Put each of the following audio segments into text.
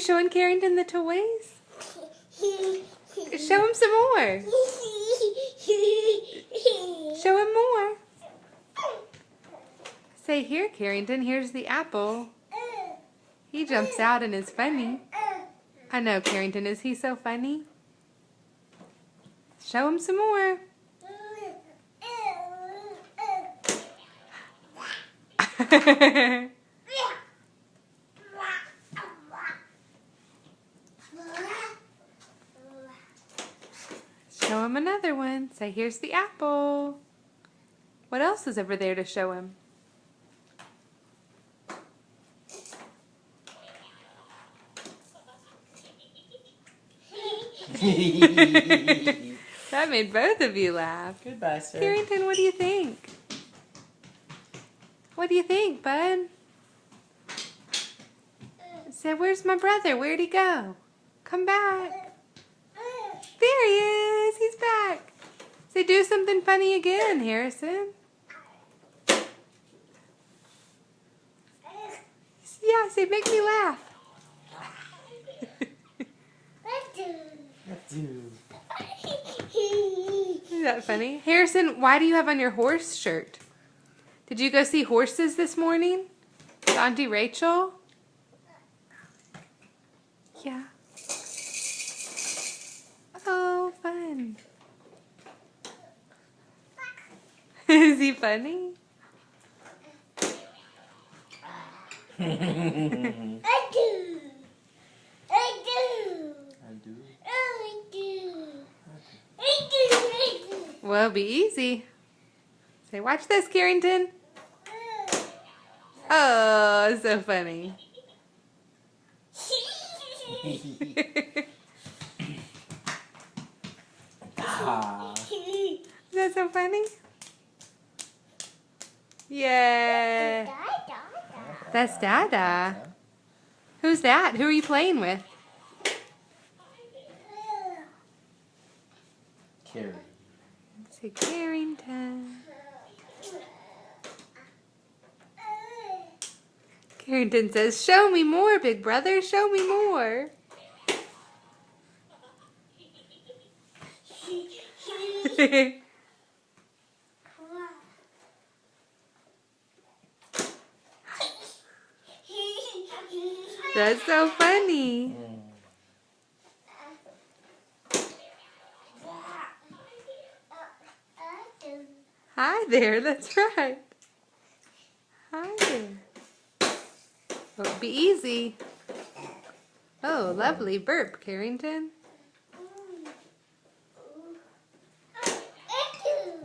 showing Carrington the toys? Show him some more. Show him more. Say, here, Carrington, here's the apple. He jumps out and is funny. I know, Carrington, is he so funny? Show him some more. Show him another one. Say, here's the apple. What else is over there to show him? That made both of you laugh. Goodbye, sir. Carrington, what do you think? What do you think, bud? Say, where's my brother? Where'd he go? Come back. There he is. He's back. Say, do something funny again, Harrison. Yeah, say, make me laugh. Is that funny? Harrison, why do you have on your horse shirt? Did you go see horses this morning? With Auntie Rachel? Yeah. Oh, fun. Is he funny? I do. I do. I do. I do. I do. Well, be easy. Say, watch this, Carrington. Oh, so funny. Ah. Is that so funny? Yeah. That's Dada. Who's that? Who are you playing with? Carrie. Say, Carrington. Carrington says, show me more, big brother. Show me more. That's so funny. Hi there, that's right. Hi there. Well, be easy. Oh, lovely burp, Carrington.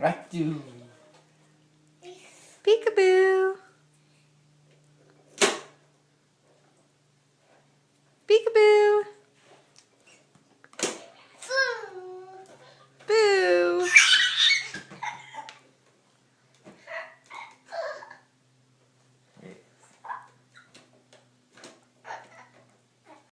I do.